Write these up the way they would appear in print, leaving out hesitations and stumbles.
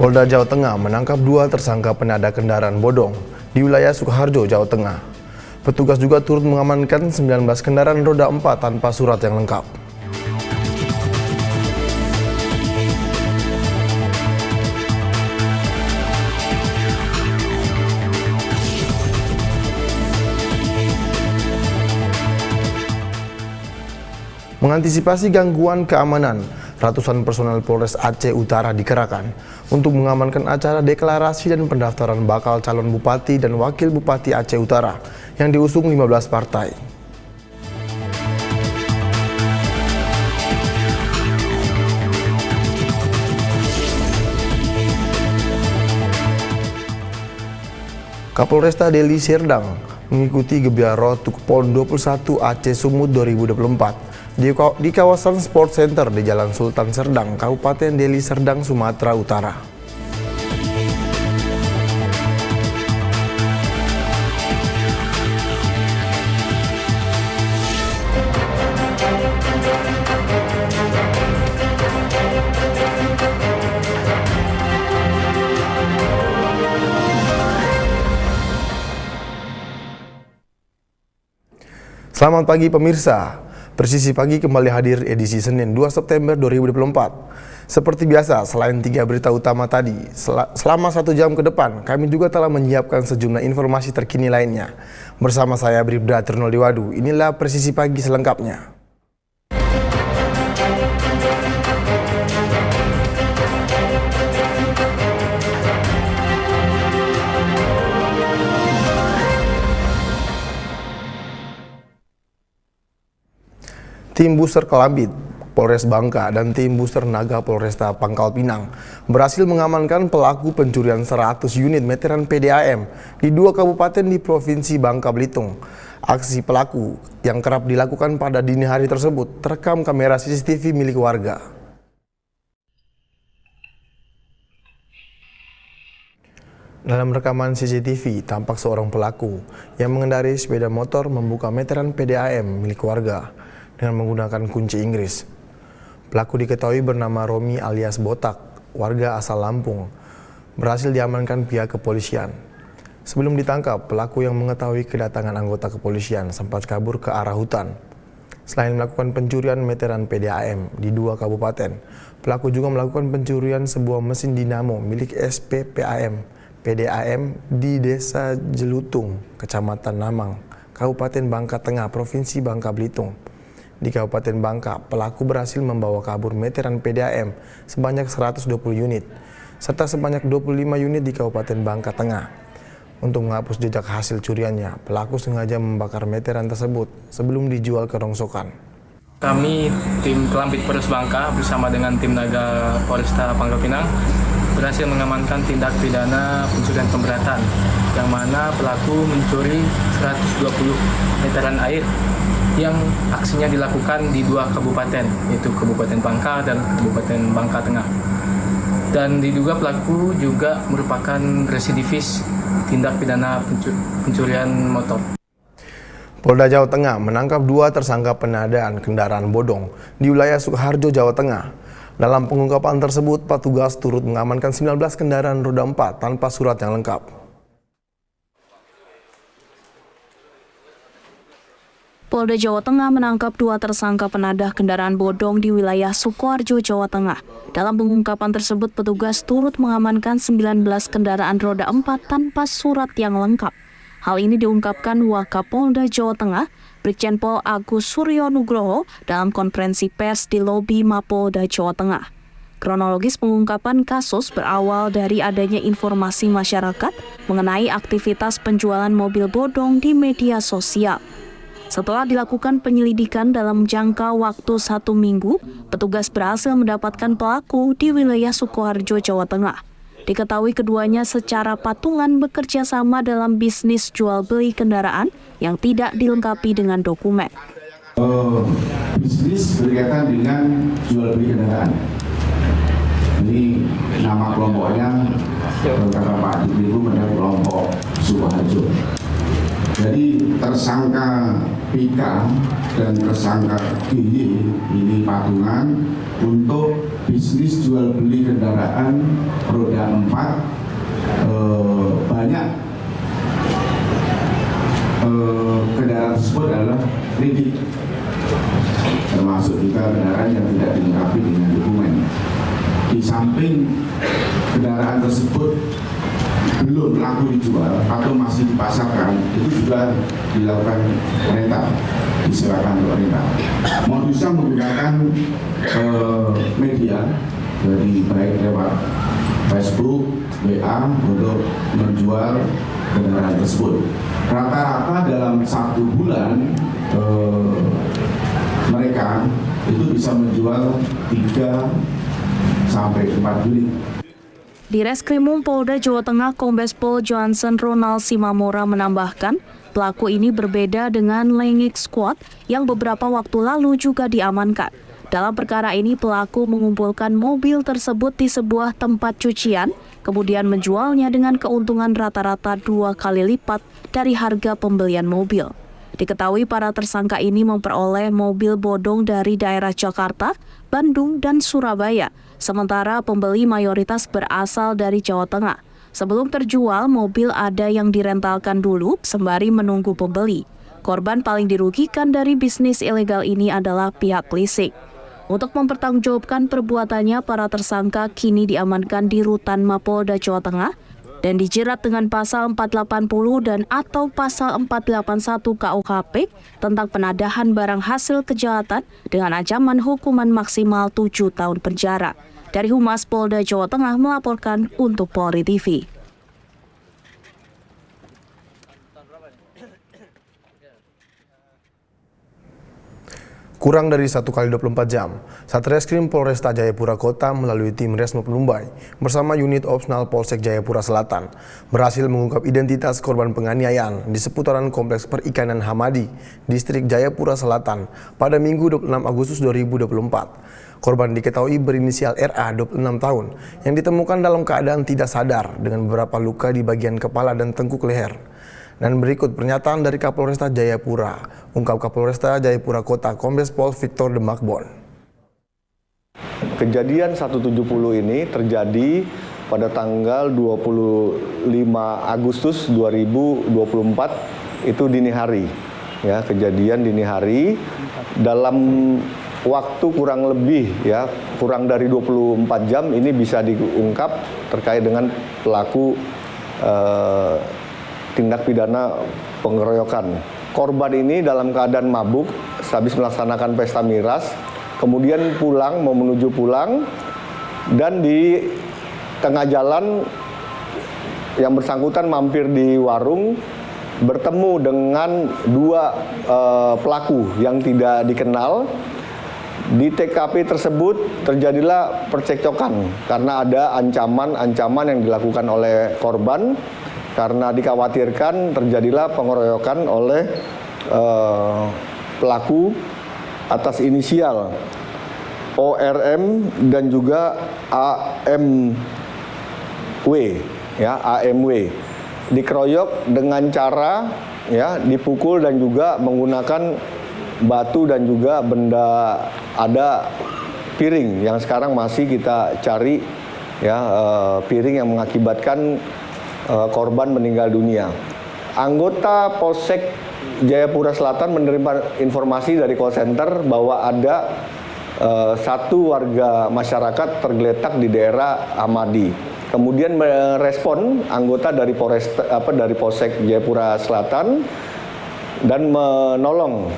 Polda Jawa Tengah menangkap 2 tersangka penada kendaraan bodong di wilayah Sukoharjo, Jawa Tengah. Petugas juga turut mengamankan 19 kendaraan roda 4 tanpa surat yang lengkap. Mengantisipasi gangguan keamanan, ratusan personel Polres Aceh Utara dikerahkan untuk mengamankan acara deklarasi dan pendaftaran bakal calon bupati dan wakil bupati Aceh Utara yang diusung 15 partai. Kapolresta Deli Serdang mengikuti Gebiar Tukpon 21 Aceh Sumut 2024 di kawasan Sport Center di Jalan Sultan Serdang, Kabupaten Deli Serdang, Sumatera Utara. Selamat pagi pemirsa. Persisi Pagi kembali hadir edisi Senin 2 September 2024. Seperti biasa, selain 3 berita utama tadi, selama 1 jam ke depan, kami juga telah menyiapkan sejumlah informasi terkini lainnya. Bersama saya Bribda Ternoldiwadu, inilah Persisi Pagi selengkapnya. Tim Booster Kelambit, Polres Bangka, dan tim Booster Naga Polresta Pangkal Pinang berhasil mengamankan pelaku pencurian 100 unit meteran PDAM di 2 kabupaten di Provinsi Bangka Belitung. Aksi pelaku yang kerap dilakukan pada dini hari tersebut terekam kamera CCTV milik warga. Dalam rekaman CCTV, tampak seorang pelaku yang mengendarai sepeda motor membuka meteran PDAM milik warga dengan menggunakan kunci Inggris. Pelaku diketahui bernama Romi alias Botak, warga asal Lampung, berhasil diamankan pihak kepolisian. Sebelum ditangkap, pelaku yang mengetahui kedatangan anggota kepolisian sempat kabur ke arah hutan. Selain melakukan pencurian meteran PDAM di 2 kabupaten, pelaku juga melakukan pencurian sebuah mesin dinamo milik SPPAM PDAM di Desa Jelutung, Kecamatan Namang, Kabupaten Bangka Tengah, Provinsi Bangka Belitung. Di Kabupaten Bangka, pelaku berhasil membawa kabur meteran PDAM sebanyak 120 unit, serta sebanyak 25 unit di Kabupaten Bangka Tengah. Untuk menghapus jejak hasil curiannya, pelaku sengaja membakar meteran tersebut sebelum dijual ke rongsokan. Kami, tim Kelambit Polres Bangka bersama dengan tim Naga Polresta Pangkal Pinang berhasil mengamankan tindak pidana pencurian pemberatan, yang mana pelaku mencuri 120 meteran air yang aksinya dilakukan di 2 kabupaten, yaitu Kabupaten Bangka dan Kabupaten Bangka Tengah. Dan diduga pelaku juga merupakan residivis tindak pidana pencurian motor. Polda Jawa Tengah menangkap 2 tersangka penadaan kendaraan bodong di wilayah Sukoharjo, Jawa Tengah. Dalam pengungkapan tersebut, petugas turut mengamankan 19 kendaraan roda 4 tanpa surat yang lengkap. Polda Jawa Tengah menangkap 2 tersangka penadah kendaraan bodong di wilayah Sukoharjo, Jawa Tengah. Dalam pengungkapan tersebut, petugas turut mengamankan 19 kendaraan roda 4 tanpa surat yang lengkap. Hal ini diungkapkan Wakapolda Jawa Tengah, Brigjen Pol Agus Suryo Nugroho dalam konferensi pers di lobi Mapolda Jawa Tengah. Kronologis pengungkapan kasus berawal dari adanya informasi masyarakat mengenai aktivitas penjualan mobil bodong di media sosial. Setelah dilakukan penyelidikan dalam jangka waktu 1 minggu, petugas berhasil mendapatkan pelaku di wilayah Sukoharjo, Jawa Tengah. Diketahui keduanya secara patungan bekerja sama dalam bisnis jual-beli kendaraan yang tidak dilengkapi dengan dokumen. Bisnis berkaitan dengan jual-beli kendaraan. Ini nama kelompoknya, kata Pak Dibri itu mengenai kelompok Sukoharjo. Jadi tersangka PK dan tersangka GY ini patungan untuk bisnis jual beli kendaraan roda 4. Banyak kendaraan tersebut adalah kredit, termasuk juga kendaraan yang tidak dilengkapi dengan dokumen. Di samping kendaraan tersebut belum laku dijual atau masih dipasarkan, itu juga dilakukan rental, disewakan untuk rental. Modusnya menggunakan media, jadi baik lewat Facebook, WA untuk menjual kendaraan tersebut. Rata-rata dalam 1 bulan mereka itu bisa menjual 3 sampai 4 unit. Di Reskrimum Polda Jawa Tengah, Kombes Pol Johansen Ronald Simamora menambahkan, pelaku ini berbeda dengan Lengik Squad yang beberapa waktu lalu juga diamankan. Dalam perkara ini, pelaku mengumpulkan mobil tersebut di sebuah tempat cucian, kemudian menjualnya dengan keuntungan rata-rata 2 kali lipat dari harga pembelian mobil. Diketahui para tersangka ini memperoleh mobil bodong dari daerah Jakarta, Bandung, dan Surabaya, sementara pembeli mayoritas berasal dari Jawa Tengah. Sebelum terjual, mobil ada yang direntalkan dulu sembari menunggu pembeli. Korban paling dirugikan dari bisnis ilegal ini adalah pihak leasing. Untuk mempertanggungjawabkan perbuatannya, para tersangka kini diamankan di Rutan Mapolda Jawa Tengah dan dijerat dengan pasal 480 dan atau pasal 481 KUHP tentang penadahan barang hasil kejahatan dengan ancaman hukuman maksimal 7 tahun penjara. Dari Humas Polda Jawa Tengah melaporkan untuk Polri TV. Kurang dari 1 kali 24 jam, Satreskrim Polresta Jayapura Kota melalui tim Resmob Lumbai bersama unit opsional Polsek Jayapura Selatan berhasil mengungkap identitas korban penganiayaan di seputaran Kompleks Perikanan Hamadi, Distrik Jayapura Selatan pada Minggu 26 Agustus 2024. Korban diketahui berinisial RA, 26 tahun, yang ditemukan dalam keadaan tidak sadar dengan beberapa luka di bagian kepala dan tengkuk leher. Dan berikut pernyataan dari Kapolresta Jayapura, ungkap Kapolresta Jayapura Kota Kombes Pol Victor Demakbon. Kejadian 170 ini terjadi pada tanggal 25 Agustus 2024, itu dini hari. Ya, kejadian dini hari dalam waktu kurang lebih kurang dari 24 jam ini bisa diungkap terkait dengan pelaku tindak pidana pengeroyokan. Korban ini dalam keadaan mabuk habis melaksanakan pesta miras, kemudian mau menuju pulang, dan di tengah jalan yang bersangkutan mampir di warung, bertemu dengan 2 pelaku yang tidak dikenal. Di TKP tersebut terjadilah percekcokan karena ada ancaman yang dilakukan oleh korban, karena dikhawatirkan terjadilah pengeroyokan oleh pelaku atas inisial ORM dan juga AMW. Dikeroyok dengan cara dipukul dan juga menggunakan batu dan juga benda, ada piring yang sekarang masih kita cari piring yang mengakibatkan korban meninggal dunia. Anggota Polsek Jayapura Selatan menerima informasi dari call center bahwa ada 1 warga masyarakat tergeletak di daerah Hamadi. Kemudian merespon anggota dari Polsek Jayapura Selatan dan menolong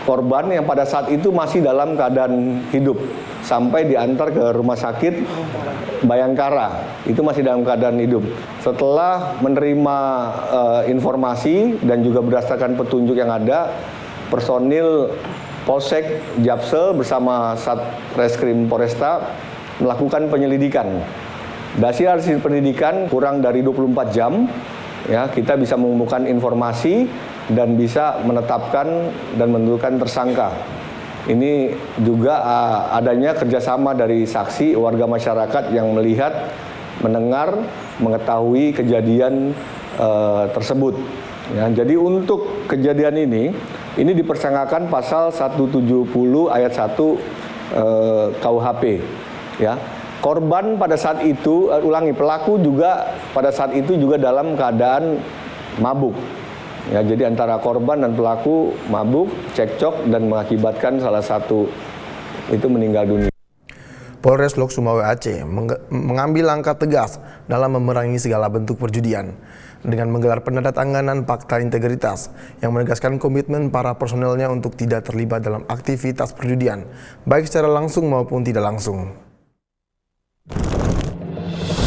korban yang pada saat itu masih dalam keadaan hidup sampai diantar ke rumah sakit Bayangkara, itu masih dalam keadaan hidup. Setelah menerima informasi dan juga berdasarkan petunjuk yang ada, personil Polsek Japsel bersama Satreskrim Polresta melakukan penyelidikan. Dari hasil penyelidikan kurang dari 24 jam, kita bisa menemukan informasi dan bisa menetapkan dan menentukan tersangka. Ini juga adanya kerjasama dari saksi warga masyarakat yang melihat, mendengar, mengetahui kejadian tersebut. Ya, jadi untuk kejadian ini dipersangkakan pasal 170 ayat 1 KUHP. Ya, korban pada saat itu, pelaku juga pada saat itu juga dalam keadaan mabuk. Ya, jadi antara korban dan pelaku mabuk, cekcok dan mengakibatkan salah satu itu meninggal dunia. Polres Lok Sumawe Aceh mengambil langkah tegas dalam memerangi segala bentuk perjudian dengan menggelar penandatanganan Fakta Integritas yang menegaskan komitmen para personelnya untuk tidak terlibat dalam aktivitas perjudian, baik secara langsung maupun tidak langsung.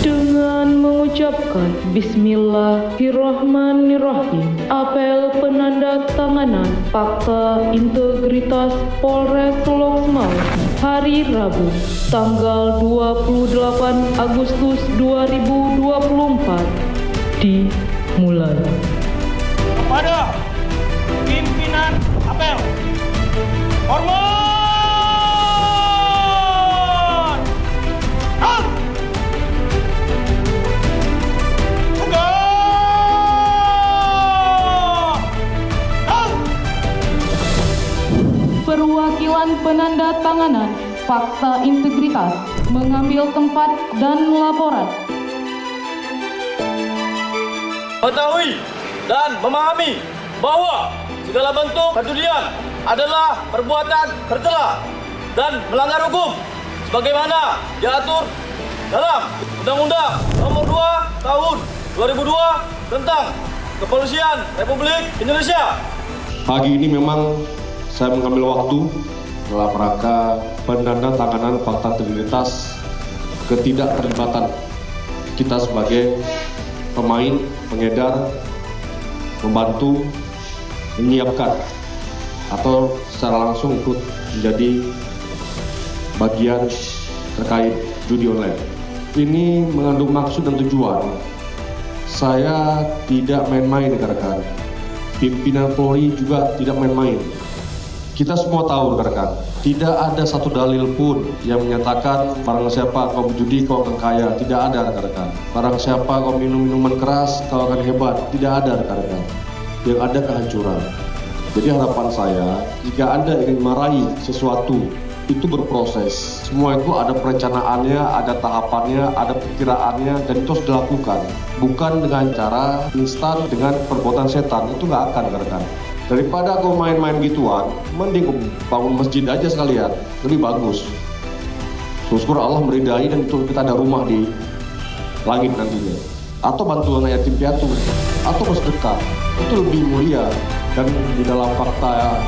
Dengan mengucapkan Bismillahirrahmanirrahim, apel penandatanganan Fakta Integritas Polres Lok Sumawe hari Rabu, tanggal 28 Agustus 2024 dimulai. Kepada pimpinan apel, hormat! Perwakilan penandatanganan Fakta Integritas mengambil tempat dan laporan. Mengetahui dan memahami bahwa segala bentuk perjudian adalah perbuatan tercela dan melanggar hukum sebagaimana diatur dalam Undang-Undang Nomor 2 Tahun 2002 tentang Kepolisian Republik Indonesia. Pagi ini memang saya mengambil waktu dalam rangka penandatanganan fakta integritas ketidakterlibatan kita sebagai pemain, pengedar, membantu, menyiapkan atau secara langsung ikut menjadi bagian terkait judi online. Ini mengandung maksud dan tujuan. Saya tidak main-main rekan-rekan. Pimpinan Polri juga tidak main-main. Kita semua tahu rekan-rekan, tidak ada satu dalil pun yang menyatakan barang siapa kau berjudi kau akan kaya. Tidak ada rekan-rekan. Barang siapa kau minum minuman keras kau akan hebat. Tidak ada rekan-rekan. Yang ada kehancuran. Jadi harapan saya, jika Anda ingin meraih sesuatu, itu berproses. Semua itu ada perencanaannya, ada tahapannya, ada perkiraannya, dan itu harus dilakukan. Bukan dengan cara instan dengan perbuatan setan, itu nggak akan rekan-rekan. Daripada kau main-main gituan, mending bangun masjid aja sekalian, lebih bagus. Syukur Allah meridai dan itu kita ada rumah di langit nantinya. Atau bantuan yatim piatu, atau bersedekah, itu lebih mulia. Dan di dalam fakta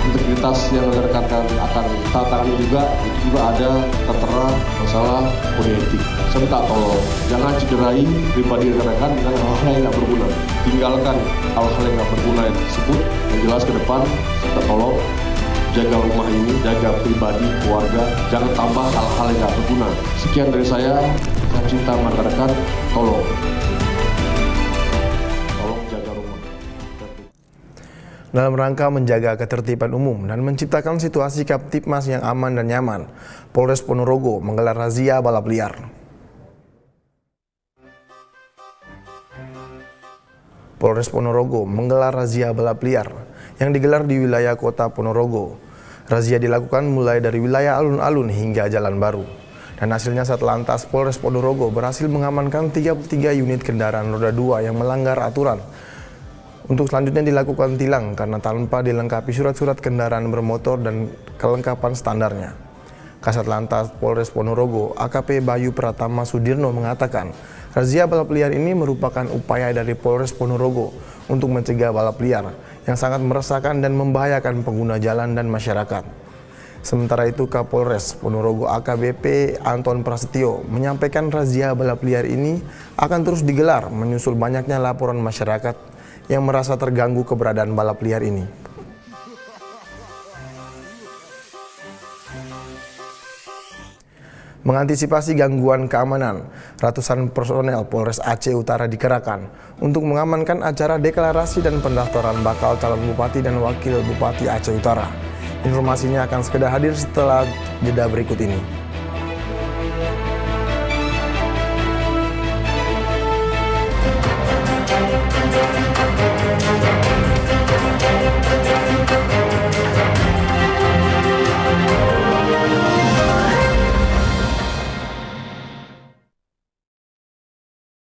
integritas yang rekan-rekan akan tangani juga, itu juga ada tertera masalah kode etik. Saya minta tolong, jangan cederai pribadi rekan-rekan dengan hal-hal yang nggak berguna. Tinggalkan hal-hal yang nggak berguna tersebut. Yang jelas ke depan, kita tolong jaga rumah ini, jaga pribadi, keluarga, jangan tambah hal-hal yang nggak berguna. Sekian dari saya cinta masyarakat, tolong jaga rumah. Dalam rangka menjaga ketertiban umum dan menciptakan situasi Kamtibmas yang aman dan nyaman, Polres Ponorogo menggelar razia balap liar. Polres Ponorogo menggelar razia balap liar yang digelar di wilayah kota Ponorogo. Razia dilakukan mulai dari wilayah alun-alun hingga Jalan Baru. Dan hasilnya Satlantas Polres Ponorogo berhasil mengamankan 33 unit kendaraan roda 2 yang melanggar aturan. Untuk selanjutnya dilakukan tilang karena tanpa dilengkapi surat-surat kendaraan bermotor dan kelengkapan standarnya. Kasat Lantas Polres Ponorogo AKP Bayu Pratama Sudirno mengatakan, razia balap liar ini merupakan upaya dari Polres Ponorogo untuk mencegah balap liar yang sangat meresahkan dan membahayakan pengguna jalan dan masyarakat. Sementara itu Kapolres Ponorogo AKBP Anton Prasetyo menyampaikan razia balap liar ini akan terus digelar menyusul banyaknya laporan masyarakat yang merasa terganggu keberadaan balap liar ini. Mengantisipasi gangguan keamanan, ratusan personel Polres Aceh Utara dikerahkan untuk mengamankan acara deklarasi dan pendaftaran bakal calon bupati dan wakil bupati Aceh Utara. Informasinya akan segera hadir setelah jeda berikut ini.